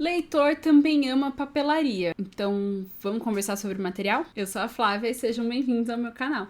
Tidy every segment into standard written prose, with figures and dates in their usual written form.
Leitor também ama papelaria, então vamos conversar sobre material? Eu sou a Flávia e sejam bem-vindos ao meu canal.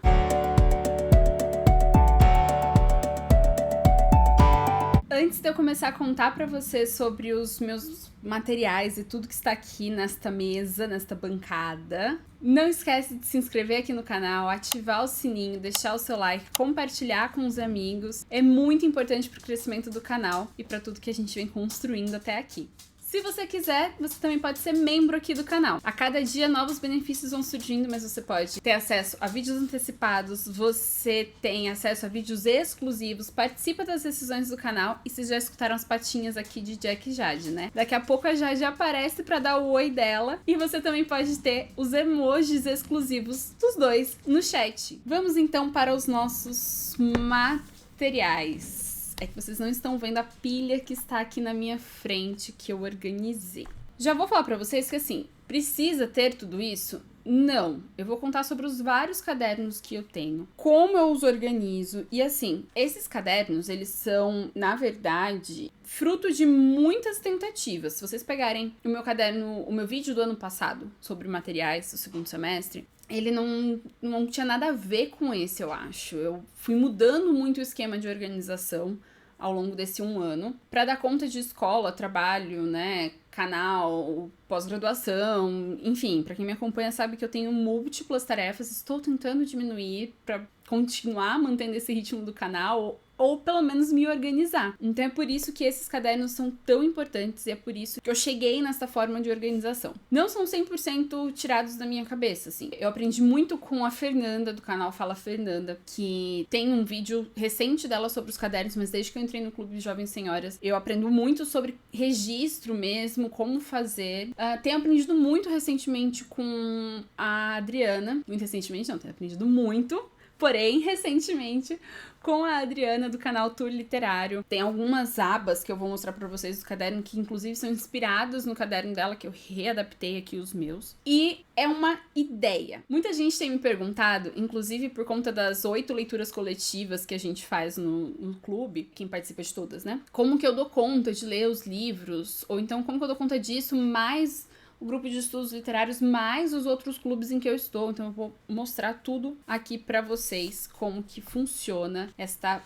Antes de eu começar a contar pra vocês sobre os meus materiais e tudo que está aqui nesta mesa, nesta bancada, não esquece de se inscrever aqui no canal, ativar o sininho, deixar o seu like, compartilhar com os amigos. É muito importante pro crescimento do canal e para tudo que a gente vem construindo até aqui. Se você quiser, você também pode ser membro aqui do canal. A cada dia novos benefícios vão surgindo, mas você pode ter acesso a vídeos antecipados, você tem acesso a vídeos exclusivos, participa das decisões do canal e vocês já escutaram as patinhas aqui de Jack e Jade, né? Daqui a pouco a Jade aparece pra dar o oi dela e você também pode ter os emojis exclusivos dos dois no chat. Vamos então para os nossos materiais. É que vocês não estão vendo a pilha que está aqui na minha frente, que eu organizei. Já vou falar pra vocês que, assim, precisa ter tudo isso? Não. Eu vou contar sobre os vários cadernos que eu tenho, como eu os organizo. E, assim, esses cadernos, eles são, na verdade, fruto de muitas tentativas. Se vocês pegarem o meu caderno, o meu vídeo do ano passado sobre materiais do segundo semestre, ele não tinha nada a ver com esse, eu acho. Eu fui mudando muito o esquema de organização ao longo desse um ano, para dar conta de escola, trabalho, né, canal, pós-graduação, enfim, para quem me acompanha sabe que eu tenho múltiplas tarefas, estou tentando diminuir para continuar mantendo esse ritmo do canal, ou pelo menos me organizar. Então é por isso que esses cadernos são tão importantes e é por isso que eu cheguei nessa forma de organização. Não são 100% tirados da minha cabeça, assim. Eu aprendi muito com a Fernanda, do canal Fala Fernanda, que tem um vídeo recente dela sobre os cadernos, mas desde que eu entrei no Clube de Jovens Senhoras, eu aprendo muito sobre registro mesmo, como fazer. Tenho aprendido muito recentemente com a Adriana. Muito recentemente não, tenho aprendido muito. Porém, recentemente, com a Adriana do canal Tour Literário. Tem algumas abas que eu vou mostrar pra vocês do caderno, que inclusive são inspirados no caderno dela, que eu readaptei aqui os meus. E é uma ideia. Muita gente tem me perguntado, inclusive por conta das 8 leituras coletivas que a gente faz no clube, quem participa de todas, né? Como que eu dou conta de ler os livros, ou então como que eu dou conta disso, mais o grupo de estudos literários, mais os outros clubes em que eu estou. Então eu vou mostrar tudo aqui pra vocês, como que funciona esta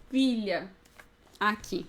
pilha aqui,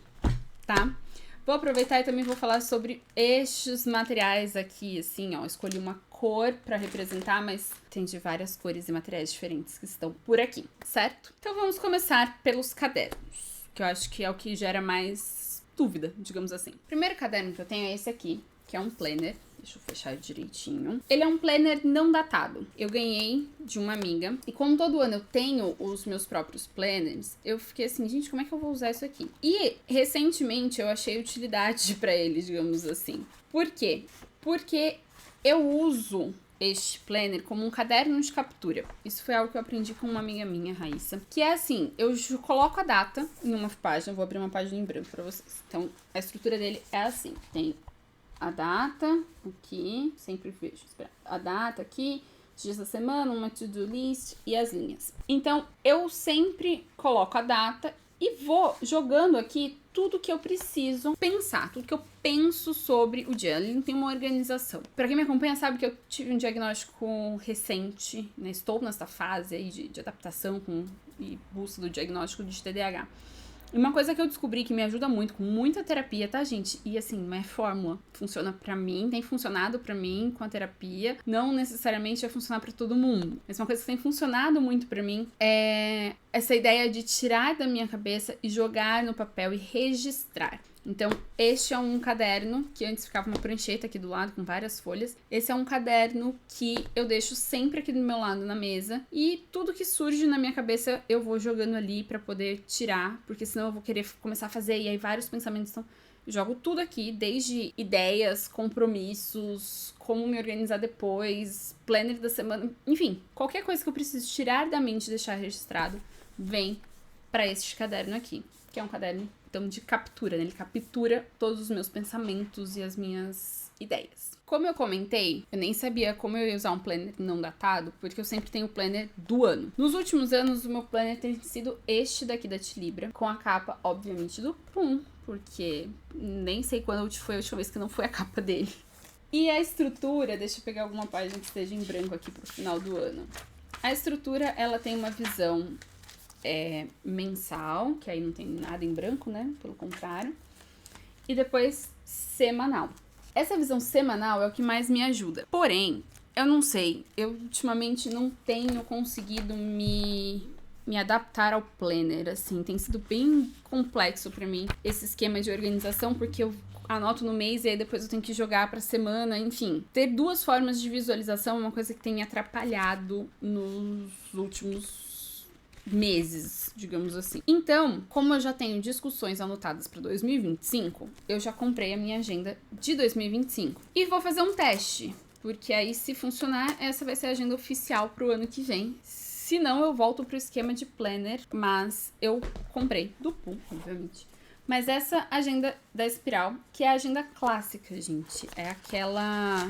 tá? Vou aproveitar e também vou falar sobre estes materiais aqui, assim, ó. Escolhi uma cor pra representar, mas tem de várias cores e materiais diferentes que estão por aqui, certo? Então vamos começar pelos cadernos, que eu acho que é o que gera mais dúvida, digamos assim. O primeiro caderno que eu tenho é esse aqui, que é um planner. Deixa eu fechar direitinho. Ele é um planner não datado. Eu ganhei de uma amiga. E como todo ano eu tenho os meus próprios planners, eu fiquei assim, gente, como é que eu vou usar isso aqui? E recentemente eu achei utilidade pra ele, digamos assim. Por quê? Porque eu uso este planner como um caderno de captura. Isso foi algo que eu aprendi com uma amiga minha, Raíssa. Que é assim, eu coloco a data em uma página. Vou abrir uma página em branco pra vocês. Então, a estrutura dele é assim. Tem a data aqui, sempre vejo, a data aqui, dias da semana, uma to-do list e as linhas. Então, eu sempre coloco a data e vou jogando aqui tudo que eu preciso pensar, tudo que eu penso sobre o dia. Ele não tem uma organização. Pra quem me acompanha sabe que eu tive um diagnóstico recente, né? Estou nessa fase aí de adaptação e busca do diagnóstico de TDAH. E uma coisa que eu descobri que me ajuda muito, com muita terapia, tá, gente? E assim, não é fórmula. Funciona pra mim, tem funcionado pra mim com a terapia. Não necessariamente vai funcionar pra todo mundo. Mas uma coisa que tem funcionado muito pra mim é essa ideia de tirar da minha cabeça e jogar no papel e registrar. Então, este é um caderno que antes ficava uma prancheta aqui do lado com várias folhas. Esse é um caderno que eu deixo sempre aqui do meu lado na mesa e tudo que surge na minha cabeça eu vou jogando ali pra poder tirar, porque senão eu vou querer começar a fazer e aí vários pensamentos estão... Eu jogo tudo aqui, desde ideias, compromissos, como me organizar depois, planner da semana, enfim, qualquer coisa que eu preciso tirar da mente e deixar registrado, vem pra este caderno aqui. que é um caderno, então, de captura, né? Ele captura todos os meus pensamentos e as minhas ideias. Como eu comentei, eu nem sabia como eu ia usar um planner não datado, porque eu sempre tenho o planner do ano. Nos últimos anos, o meu planner tem sido este daqui da Tilibra, com a capa, obviamente, do Pum, porque nem sei quando foi a última vez que não foi a capa dele. E a estrutura, deixa eu pegar alguma página que esteja em branco aqui pro final do ano. A estrutura, ela tem uma visão mensal, que aí não tem nada em branco, né? Pelo contrário. E depois semanal. Essa visão semanal é o que mais me ajuda. Porém, eu não sei, eu ultimamente não tenho conseguido me adaptar ao planner, assim. Tem sido bem complexo pra mim esse esquema de organização, porque eu anoto no mês e aí depois eu tenho que jogar pra semana, enfim. Ter duas formas de visualização é uma coisa que tem me atrapalhado nos últimos meses, digamos assim. Então, como eu já tenho discussões anotadas para 2025, eu já comprei a minha agenda de 2025 e vou fazer um teste, porque aí se funcionar, essa vai ser a agenda oficial pro ano que vem. Se não, eu volto pro esquema de planner, mas eu comprei do Pum, obviamente. Mas essa agenda da Espiral, que é a agenda clássica, gente, é aquela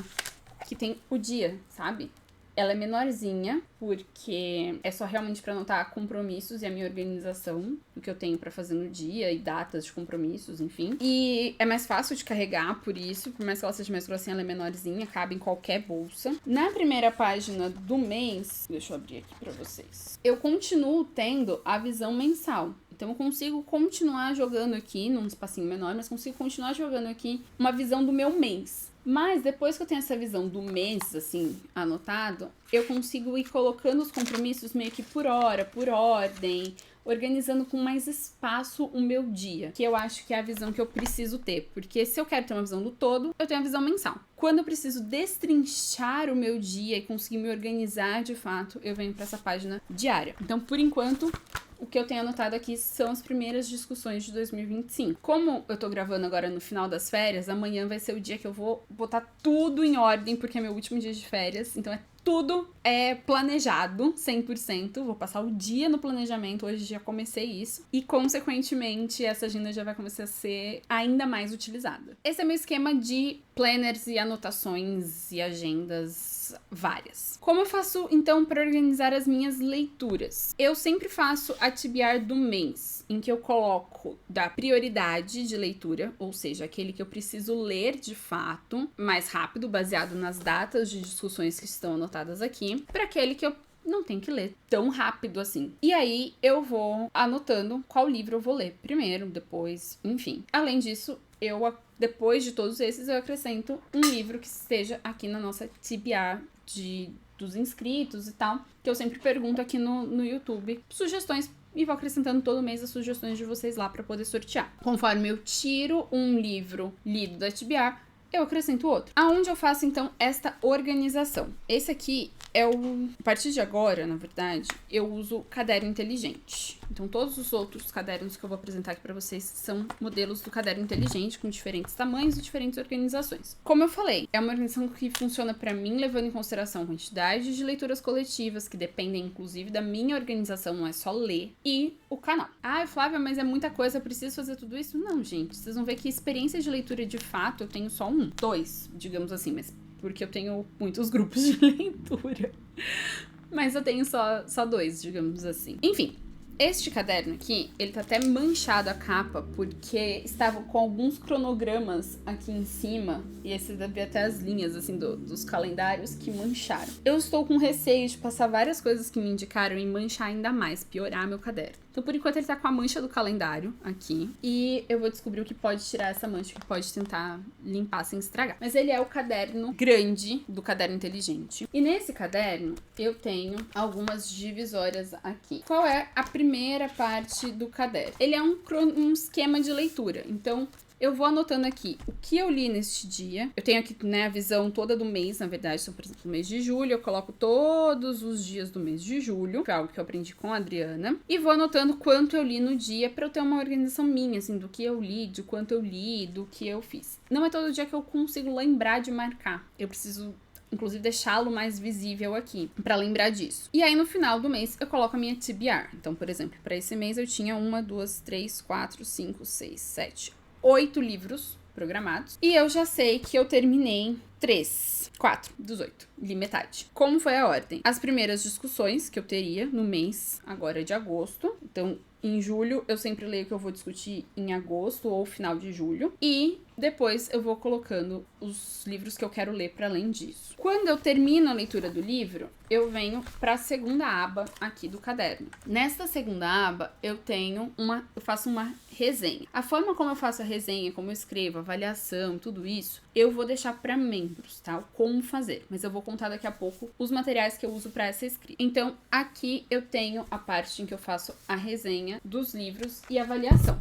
que tem o dia, sabe? Ela é menorzinha, porque é só realmente pra anotar compromissos e a minha organização, o que eu tenho pra fazer no dia e datas de compromissos, enfim. E é mais fácil de carregar, por isso, por mais que ela seja mais grossinha, ela é menorzinha, cabe em qualquer bolsa. Na primeira página do mês, deixa eu abrir aqui pra vocês, eu continuo tendo a visão mensal. Então eu consigo continuar jogando aqui, num espacinho menor, mas consigo continuar jogando aqui uma visão do meu mês. Mas depois que eu tenho essa visão do mês, assim, anotado, eu consigo ir colocando os compromissos meio que por hora, por ordem, organizando com mais espaço o meu dia, que eu acho que é a visão que eu preciso ter, porque se eu quero ter uma visão do todo, eu tenho a visão mensal. Quando eu preciso destrinchar o meu dia e conseguir me organizar de fato, eu venho para essa página diária. Então, por enquanto, o que eu tenho anotado aqui são as primeiras discussões de 2025. Como eu tô gravando agora no final das férias, amanhã vai ser o dia que eu vou botar tudo em ordem, porque é meu último dia de férias, então tudo é planejado, 100%. Vou passar o dia no planejamento, hoje já comecei isso. E, consequentemente, essa agenda já vai começar a ser ainda mais utilizada. Esse é meu esquema de planners e anotações e agendas várias. Como eu faço, então, para organizar as minhas leituras? Eu sempre faço a TBR do mês, em que eu coloco da prioridade de leitura, ou seja, aquele que eu preciso ler de fato, mais rápido, baseado nas datas de discussões que estão anotadas aqui, para aquele que eu não tenho que ler tão rápido assim. E aí eu vou anotando qual livro eu vou ler primeiro, depois, enfim. Além disso, depois de todos esses, eu acrescento um livro que esteja aqui na nossa TBR dos inscritos e tal, que eu sempre pergunto aqui no YouTube sugestões e vou acrescentando todo mês as sugestões de vocês lá para poder sortear. Conforme eu tiro um livro lido da TBR, eu acrescento outro. Aonde eu faço, então, esta organização? Esse aqui é a partir de agora, na verdade, eu uso caderno inteligente. Então, todos os outros cadernos que eu vou apresentar aqui pra vocês são modelos do caderno inteligente, com diferentes tamanhos e diferentes organizações. Como eu falei, é uma organização que funciona pra mim, levando em consideração a quantidade de leituras coletivas, que dependem, inclusive, da minha organização, não é só ler, e o canal. Ah, Flávia, mas é muita coisa, eu preciso fazer tudo isso? Não, gente, vocês vão ver que experiência de leitura, de fato, eu tenho só dois, digamos assim, mas porque eu tenho muitos grupos de leitura. Mas eu tenho só dois, digamos assim. Enfim, este caderno aqui, ele tá até manchado a capa, porque estava com alguns cronogramas aqui em cima, e aí você deve ver até as linhas, assim, dos calendários que mancharam. Eu estou com receio de passar várias coisas que me indicaram e manchar ainda mais, piorar meu caderno. Então, por enquanto, ele tá com a mancha do calendário aqui. E eu vou descobrir o que pode tirar essa mancha, que pode tentar limpar sem estragar. Mas ele é o caderno grande do caderno inteligente. E nesse caderno, eu tenho algumas divisórias aqui. Qual é a primeira parte do caderno? Ele é um esquema de leitura. Então, eu vou anotando aqui o que eu li neste dia. Eu tenho aqui, né, a visão toda do mês, na verdade, então, por exemplo, no mês de julho, eu coloco todos os dias do mês de julho, que é algo que eu aprendi com a Adriana, e vou anotando quanto eu li no dia pra eu ter uma organização minha, assim, do que eu li, de quanto eu li, do que eu fiz. Não é todo dia que eu consigo lembrar de marcar. Eu preciso inclusive deixá-lo mais visível aqui, pra lembrar disso. E aí no final do mês eu coloco a minha TBR. Então, por exemplo, pra esse mês eu tinha 1, 2, 3, 4, 5, 6, 7, 8 livros programados. E eu já sei que eu terminei 4 dos 8, li metade. Como foi a ordem? As primeiras discussões que eu teria no mês agora de agosto. Então, em julho, eu sempre leio o que eu vou discutir em agosto ou final de julho. E depois eu vou colocando os livros que eu quero ler para além disso. Quando eu termino a leitura do livro, eu venho para a segunda aba aqui do caderno. Nesta segunda aba, eu faço uma resenha. A forma como eu faço a resenha, como eu escrevo, avaliação, tudo isso, eu vou deixar para membros, tá? Como fazer. Mas eu vou contar daqui a pouco os materiais que eu uso para essa escrita. Então, aqui eu tenho a parte em que eu faço a resenha dos livros e avaliação.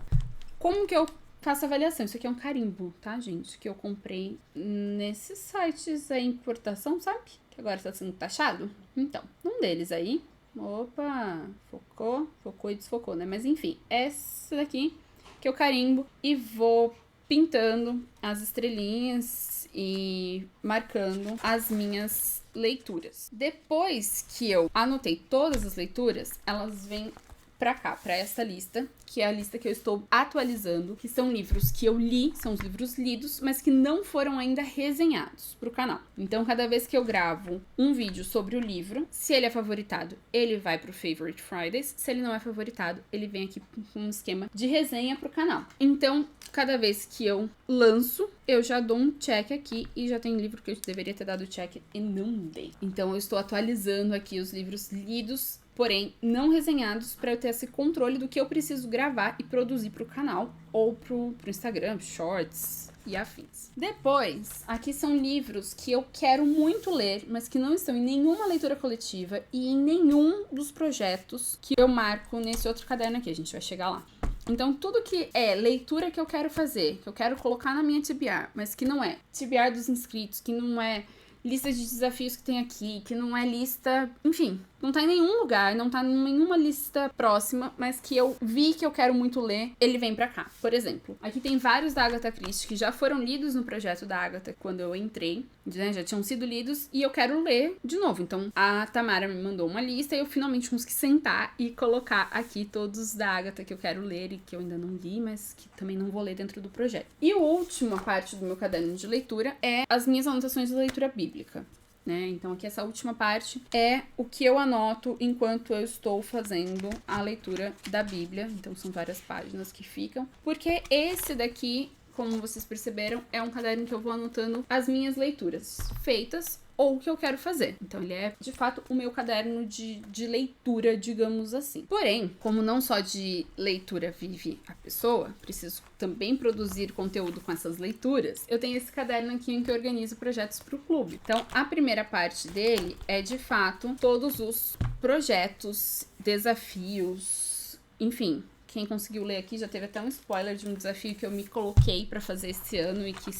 Como que eu faço avaliação? Isso aqui é um carimbo, tá, gente? Que eu comprei nesses sites aí, importação, sabe? Que agora tá sendo taxado. Então, um deles aí. Opa, focou e desfocou, né? Mas enfim, essa daqui que eu carimbo e vou pintando as estrelinhas e marcando as minhas leituras. Depois que eu anotei todas as leituras, elas vêm pra cá, pra essa lista, que é a lista que eu estou atualizando, que são livros que eu li, são os livros lidos, mas que não foram ainda resenhados pro canal. Então, cada vez que eu gravo um vídeo sobre o livro, se ele é favoritado, ele vai pro Favorite Fridays. Se ele não é favoritado, ele vem aqui com um esquema de resenha pro canal. Então, cada vez que eu lanço, eu já dou um check aqui e já tem livro que eu deveria ter dado check e não dei. Então, eu estou atualizando aqui os livros lidos, porém não resenhados, para eu ter esse controle do que eu preciso gravar e produzir pro canal ou pro Instagram, shorts e afins. Depois, aqui são livros que eu quero muito ler, mas que não estão em nenhuma leitura coletiva e em nenhum dos projetos que eu marco nesse outro caderno aqui. A gente vai chegar lá. Então, tudo que é leitura que eu quero fazer, que eu quero colocar na minha TBR, mas que não é TBR dos inscritos, que não é lista de desafios que tem aqui, que não é lista... Enfim, não tá em nenhum lugar, não tá em nenhuma lista próxima, mas que eu vi que eu quero muito ler, ele vem pra cá. Por exemplo, aqui tem vários da Agatha Christie que já foram lidos no projeto da Agatha quando eu entrei, né, já tinham sido lidos, e eu quero ler de novo. Então, a Tamara me mandou uma lista e eu finalmente consegui sentar e colocar aqui todos da Agatha que eu quero ler e que eu ainda não li, mas que também não vou ler dentro do projeto. E a última parte do meu caderno de leitura é as minhas anotações de leitura bíblica. Né? Então, aqui essa última parte é o que eu anoto enquanto eu estou fazendo a leitura da Bíblia. Então, são várias páginas que ficam. Porque esse daqui, como vocês perceberam, é um caderno que eu vou anotando as minhas leituras feitas ou o que eu quero fazer. Então, ele é, de fato, o meu caderno de leitura, digamos assim. Porém, como não só de leitura vive a pessoa, preciso também produzir conteúdo com essas leituras, eu tenho esse caderno aqui em que eu organizo projetos para o clube. Então, a primeira parte dele é, de fato, todos os projetos, desafios, enfim... Quem conseguiu ler aqui já teve até um spoiler de um desafio que eu me coloquei pra fazer esse ano e que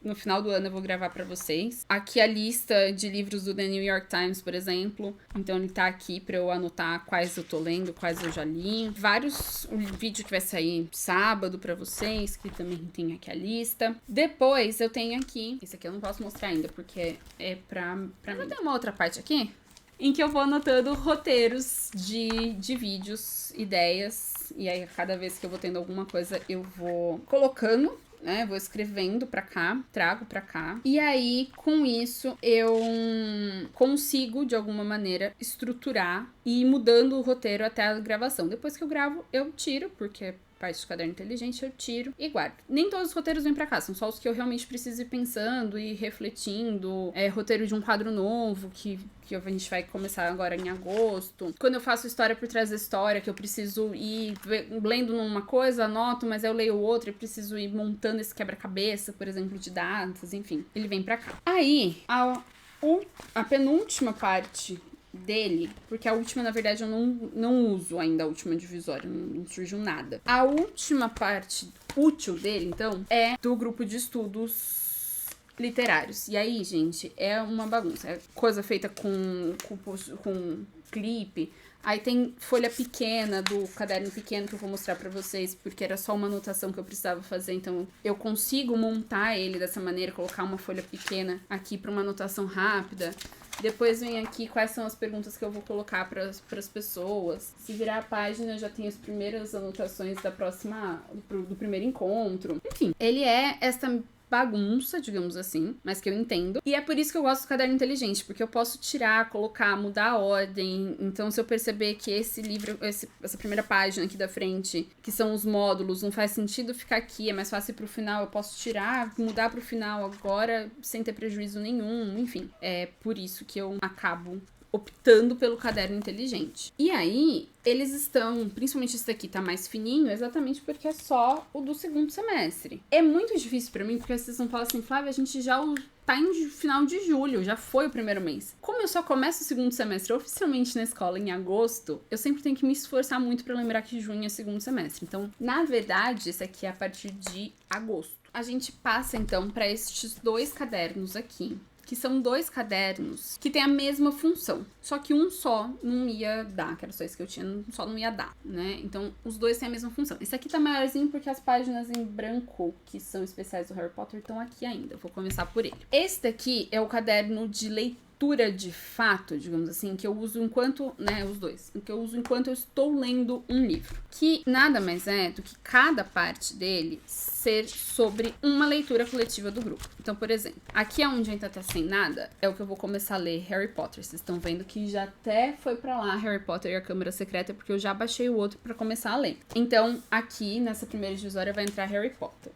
no final do ano eu vou gravar pra vocês. Aqui a lista de livros do The New York Times, por exemplo. Então ele tá aqui pra eu anotar quais eu tô lendo, quais eu já li. Um vídeo que vai sair sábado pra vocês, que também tem aqui a lista. Depois eu tenho aqui... Esse aqui eu não posso mostrar ainda, porque é pra mim. Tem uma outra parte aqui em que eu vou anotando roteiros de vídeos, ideias, e aí cada vez que eu vou tendo alguma coisa eu vou colocando, né, vou escrevendo pra cá, trago pra cá, e aí com isso eu consigo de alguma maneira estruturar e ir mudando o roteiro até a gravação. Depois que eu gravo, eu tiro, porque... parte do caderno inteligente, eu tiro e guardo. Nem todos os roteiros vêm pra cá, são só os que eu realmente preciso ir pensando e refletindo. É roteiro de um quadro novo que a gente vai começar agora em agosto. Quando eu faço história por trás da história, que eu preciso ir lendo numa coisa, anoto, mas eu leio outra e preciso ir montando esse quebra-cabeça, por exemplo, de datas, enfim. Ele vem pra cá. Aí, a penúltima parte dele, porque a última, na verdade, eu não uso ainda a última divisória, não surgiu nada. A última parte útil dele, então, é do grupo de estudos literários. E aí, gente, é uma bagunça. É coisa feita com clipe. Aí tem folha pequena, do caderno pequeno que eu vou mostrar pra vocês, porque era só uma anotação que eu precisava fazer, então eu consigo montar ele dessa maneira, colocar uma folha pequena aqui pra uma anotação rápida. Depois vem aqui quais são as perguntas que eu vou colocar para as pessoas. Se virar a página, já tem as primeiras anotações da próxima, do primeiro encontro. Enfim, ele é esta bagunça, digamos assim, mas que eu entendo. E é por isso que eu gosto do caderno inteligente, porque eu posso tirar, colocar, mudar a ordem. Então, se eu perceber que esse livro, essa primeira página aqui da frente, que são os módulos, não faz sentido ficar aqui, é mais fácil ir pro final, eu posso tirar, mudar pro final agora, sem ter prejuízo nenhum. Enfim, é por isso que eu acabo optando pelo caderno inteligente. E aí, eles estão, principalmente esse daqui tá mais fininho, exatamente porque é só o do segundo semestre. É muito difícil pra mim, porque vocês vão falar assim, Flávia, a gente já tá em final de julho, já foi o primeiro mês. Como eu só começo o segundo semestre oficialmente na escola em agosto, eu sempre tenho que me esforçar muito pra lembrar que junho é segundo semestre. Então, na verdade, esse aqui é a partir de agosto. A gente passa, então, pra estes 2 cadernos aqui, que são 2 cadernos que tem a mesma função. Só que um só não ia dar, que era só esse que eu tinha, só não ia dar, né? Então, os 2 têm a mesma função. Esse aqui tá maiorzinho porque as páginas em branco, que são especiais do Harry Potter, estão aqui ainda. Eu vou começar por ele. Esse daqui é o caderno de leitura de fato, digamos assim, que eu uso enquanto, né, os 2, que eu uso enquanto eu estou lendo um livro, que nada mais é do que cada parte dele ser sobre uma leitura coletiva do grupo. Então, por exemplo, aqui onde ainda tá sem nada, é o que eu vou começar a ler Harry Potter. Vocês estão vendo que já até foi pra lá Harry Potter e a Câmara Secreta, porque eu já baixei o outro pra começar a ler. Então, aqui, nessa primeira divisória, vai entrar Harry Potter.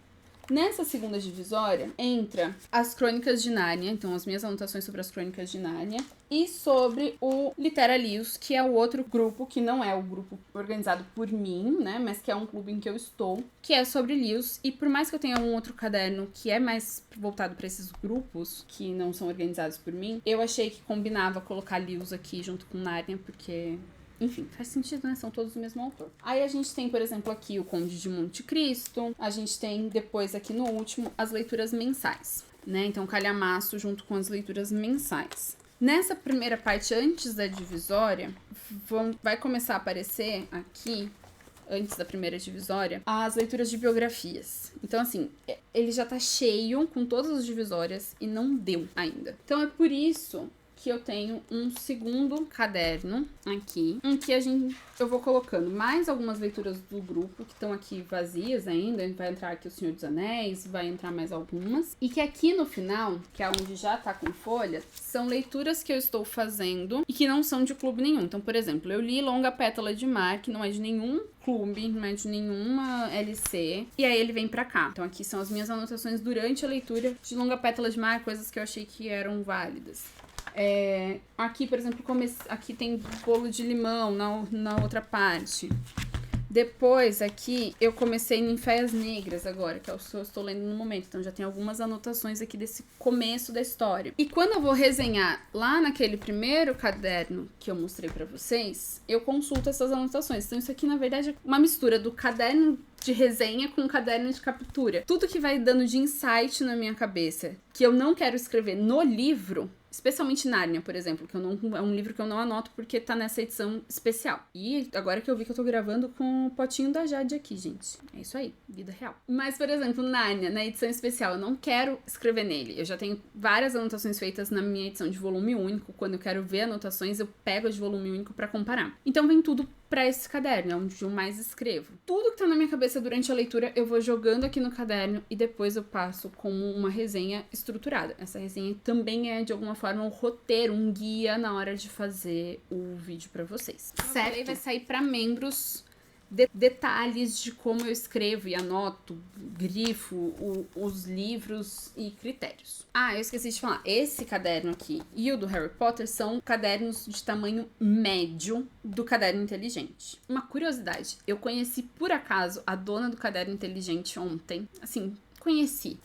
Nessa segunda divisória, entra as Crônicas de Nárnia, então as minhas anotações sobre as Crônicas de Nárnia, e sobre o Literalius, que é o outro grupo, que não é o grupo organizado por mim, né, mas que é um clube em que eu estou, que é sobre Lewis. E por mais que eu tenha um outro caderno que é mais voltado para esses grupos, que não são organizados por mim, eu achei que combinava colocar Lewis aqui junto com Nárnia, porque... enfim, faz sentido, né? São todos do mesmo autor. Aí a gente tem, por exemplo, aqui o Conde de Monte Cristo. A gente tem, depois, aqui no último, as leituras mensais, né? Então, calhamaço junto com as leituras mensais. Nessa primeira parte, antes da divisória, vai começar a aparecer aqui, antes da primeira divisória, as leituras de biografias. Então, assim, ele já tá cheio com todas as divisórias e não deu ainda. Então, é por isso que eu tenho um segundo caderno aqui, em que eu vou colocando mais algumas leituras do grupo, que estão aqui vazias ainda. Vai entrar aqui o Senhor dos Anéis, vai entrar mais algumas. E que aqui no final, que é onde já tá com folha, são leituras que eu estou fazendo e que não são de clube nenhum. Então, por exemplo, eu li Longa Pétala de Mar, que não é de nenhum clube, não é de nenhuma LC, e aí ele vem pra cá. Então aqui são as minhas anotações durante a leitura de Longa Pétala de Mar, coisas que eu achei que eram válidas. Aqui, por exemplo, aqui tem bolo de limão na outra parte. Depois, aqui, eu comecei em Ninféias Negras agora, que é o que eu estou lendo no momento. Então, já tem algumas anotações aqui desse começo da história. E quando eu vou resenhar lá naquele primeiro caderno que eu mostrei pra vocês, eu consulto essas anotações. Então, isso aqui, na verdade, é uma mistura do caderno de resenha com um caderno de captura. Tudo que vai dando de insight na minha cabeça, que eu não quero escrever no livro, especialmente Nárnia, por exemplo, que é um livro que eu não anoto porque tá nessa edição especial. E agora que eu vi que eu tô gravando com o potinho da Jade aqui, gente. É isso aí, vida real. Mas, por exemplo, Nárnia, na edição especial, eu não quero escrever nele. Eu já tenho várias anotações feitas na minha edição de volume único. Quando eu quero ver anotações, eu pego as de volume único pra comparar. Então vem tudo pra esse caderno, é onde eu mais escrevo. Tudo que tá na minha cabeça durante a leitura, eu vou jogando aqui no caderno e depois eu passo como uma resenha estruturada. Essa resenha também é, de alguma forma, um roteiro, um guia na hora de fazer o vídeo pra vocês. Certo? Vai sair pra membros detalhes de como eu escrevo e anoto, grifo, os livros e critérios. Ah, eu esqueci de falar. Esse caderno aqui e o do Harry Potter são cadernos de tamanho médio do caderno inteligente. Uma curiosidade, eu conheci por acaso a dona do caderno inteligente ontem. Assim, conheci.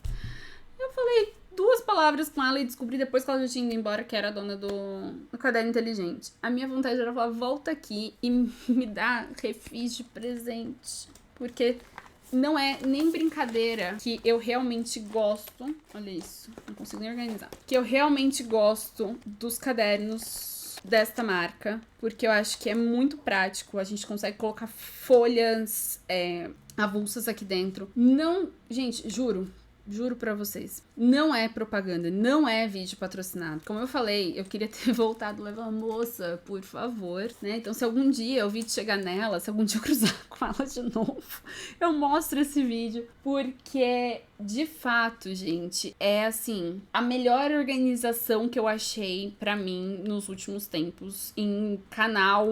Eu falei 2 palavras com ela e descobri depois que ela já tinha ido embora que era a dona do caderno inteligente. A minha vontade era falar, volta aqui e me dá refis de presente. Porque não é nem brincadeira que eu realmente gosto. Olha isso, não consigo nem organizar. Que eu realmente gosto dos cadernos desta marca, porque eu acho que é muito prático. A gente consegue colocar folhas avulsas aqui dentro. Não, gente, juro pra vocês, não é propaganda, não é vídeo patrocinado. Como eu falei, eu queria ter voltado levar moça, por favor, né? Então, se algum dia o vídeo chegar nela, se algum dia eu cruzar com ela de novo, eu mostro esse vídeo, porque, de fato, gente, é assim, a melhor organização que eu achei pra mim nos últimos tempos em canal,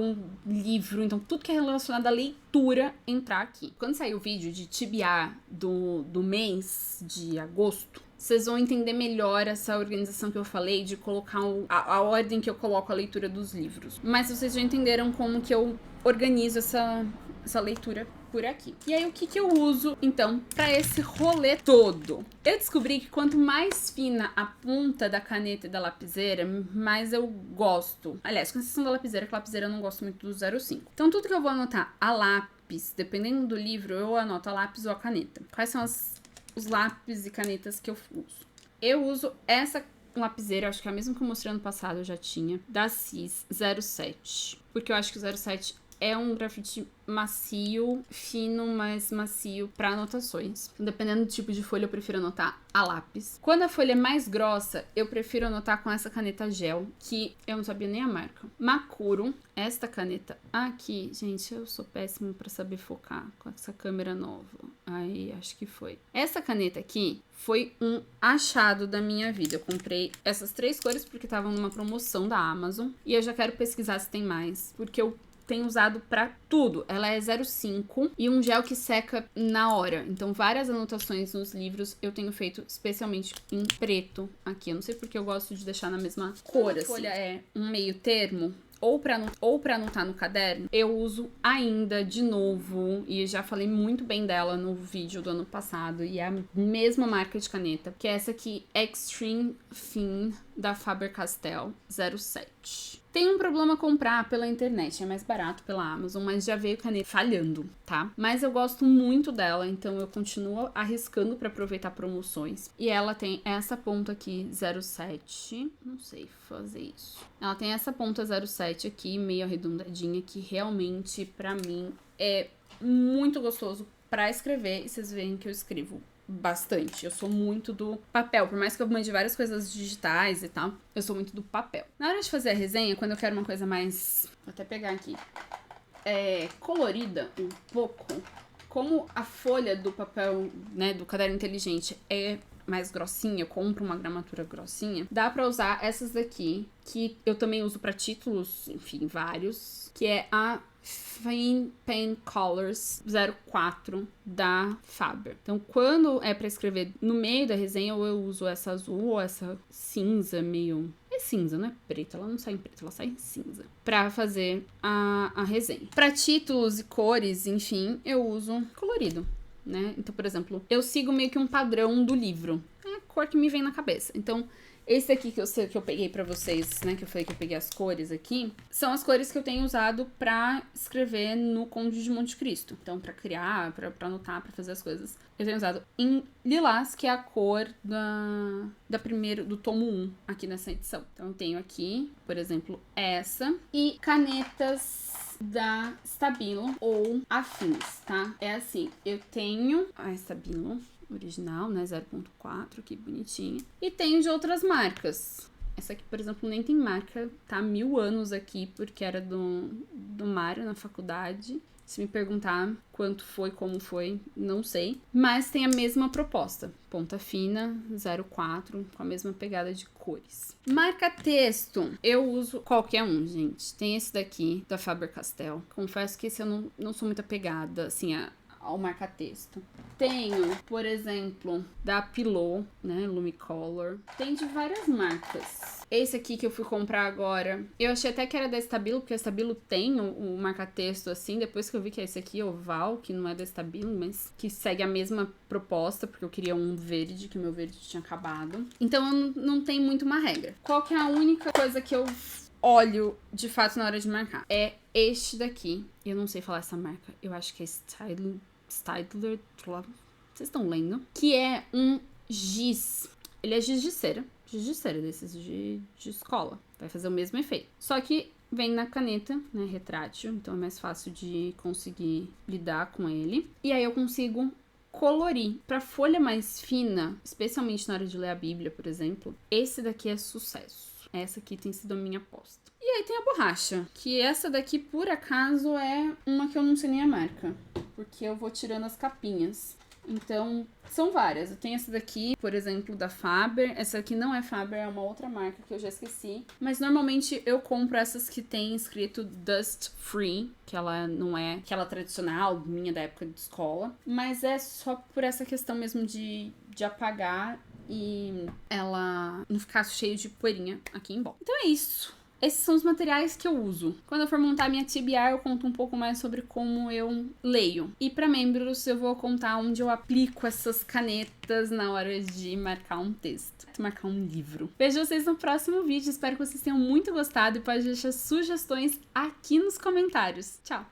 livro, então tudo que é relacionado à leitura entrar aqui. Quando sair o vídeo de TBA do mês de agosto, vocês vão entender melhor essa organização que eu falei de colocar a ordem que eu coloco a leitura dos livros. Mas vocês já entenderam como que eu organizo essa leitura por aqui. E aí, o que eu uso, então, pra esse rolê todo? Eu descobri que quanto mais fina a ponta da caneta e da lapiseira, mais eu gosto. Aliás, com exceção da lapiseira, que a lapiseira eu não gosto muito do 05. Então, tudo que eu vou anotar a lápis, dependendo do livro, eu anoto a lápis ou a caneta. Quais são os lápis e canetas que eu uso? Eu uso essa lapiseira, acho que é a mesma que eu mostrei ano passado, eu já tinha, da CIS 07. Porque eu acho que o 07 é um grafite macio, fino, mas macio para anotações. Dependendo do tipo de folha, eu prefiro anotar a lápis. Quando a folha é mais grossa, eu prefiro anotar com essa caneta gel, que eu não sabia nem a marca. Makuro, esta caneta aqui, gente, eu sou péssima para saber focar com essa câmera nova. Aí, acho que foi. Essa caneta aqui foi um achado da minha vida. Eu comprei essas 3 cores porque estavam numa promoção da Amazon. E eu já quero pesquisar se tem mais, porque eu tenho usado pra tudo. Ela é 05 e um gel que seca na hora. Então, várias anotações nos livros eu tenho feito especialmente em preto aqui. Eu não sei porque eu gosto de deixar na mesma cor, assim. A folha é um meio termo, ou pra anotar no caderno, eu uso ainda de novo, e já falei muito bem dela no vídeo do ano passado, e é a mesma marca de caneta, que é essa aqui, Extreme Thin, da Faber-Castell 07. Tem um problema comprar pela internet, é mais barato pela Amazon, mas já veio caneta falhando, tá? Mas eu gosto muito dela, então eu continuo arriscando pra aproveitar promoções. E ela tem essa ponta aqui, 07, não sei fazer isso. Ela tem essa ponta 07 aqui, meio arredondadinha, que realmente, pra mim, é muito gostoso pra escrever. E vocês veem que eu escrevo bastante. Eu sou muito do papel. Por mais que eu mande várias coisas digitais e tal, eu sou muito do papel. Na hora de fazer a resenha, quando eu quero uma coisa mais... Vou até pegar aqui. Colorida um pouco. Como a folha do papel, né, do caderno inteligente é mais grossinha, eu compro uma gramatura grossinha, dá pra usar essas daqui, que eu também uso pra títulos, enfim, vários, que é a Fine Pen Colors 04 da Faber. Então, quando é pra escrever no meio da resenha, ou eu uso essa azul ou essa cinza meio... É cinza, não é preta, ela não sai em preto, ela sai em cinza. Pra fazer a resenha. Pra títulos e cores, enfim, eu uso colorido, né? Então, por exemplo, eu sigo meio que um padrão do livro. É a cor que me vem na cabeça. Então, esse aqui que eu peguei pra vocês, né, que eu falei que eu peguei as cores aqui, são as cores que eu tenho usado pra escrever no Conde de Monte Cristo. Então, pra criar, pra anotar, pra fazer as coisas. Eu tenho usado em lilás, que é a cor do tomo 1 aqui nessa edição. Então, eu tenho aqui, por exemplo, essa. E canetas da Stabilo ou afins, tá? É assim, eu tenho a Stabilo original, né, 0.4, que bonitinha. E tenho de outras marcas. Essa aqui, por exemplo, nem tem marca, tá há 1000 anos aqui, porque era do Mário na faculdade. Se me perguntar quanto foi, como foi, não sei. Mas tem a mesma proposta. Ponta fina, 04, com a mesma pegada de cores. Marca texto, eu uso qualquer um, gente. Tem esse daqui, da Faber-Castell. Confesso que esse eu não sou muito apegada, assim, ao marca-texto. Tenho, por exemplo, da Pillow, né, Lumicolor. Tem de várias marcas. Esse aqui que eu fui comprar agora, eu achei até que era da Stabilo, porque a Stabilo tem o marca-texto assim, depois que eu vi que é esse aqui, oval, que não é da Stabilo, mas que segue a mesma proposta, porque eu queria um verde, que o meu verde tinha acabado. Então, eu não tem muito uma regra. Qual que é a única coisa que eu olho, de fato, na hora de marcar? É este daqui. Eu não sei falar essa marca. Eu acho que é Staedtler, vocês estão lendo? Que é um giz. Ele é giz de cera giz de cera, desses de escola. Vai fazer o mesmo efeito. Só que vem na caneta, né, retrátil, então é mais fácil de conseguir lidar com ele. E aí eu consigo colorir. Pra folha mais fina, especialmente na hora de ler a Bíblia, por exemplo, esse daqui é sucesso. Essa aqui tem sido a minha aposta. E aí tem a borracha, que essa daqui, por acaso, é uma que eu não sei nem a marca, porque eu vou tirando as capinhas. Então, são várias. Eu tenho essa daqui, por exemplo, da Faber. Essa aqui não é Faber, é uma outra marca que eu já esqueci. Mas normalmente eu compro essas que tem escrito Dust Free, que ela não é aquela tradicional, minha da época de escola. Mas é só por essa questão mesmo de apagar e ela não ficar cheio de poeirinha aqui em volta. Então é isso. Esses são os materiais que eu uso. Quando eu for montar minha TBR, eu conto um pouco mais sobre como eu leio. E para membros, eu vou contar onde eu aplico essas canetas na hora de marcar um texto, marcar um livro. Vejo vocês no próximo vídeo. Espero que vocês tenham muito gostado e pode deixar sugestões aqui nos comentários. Tchau!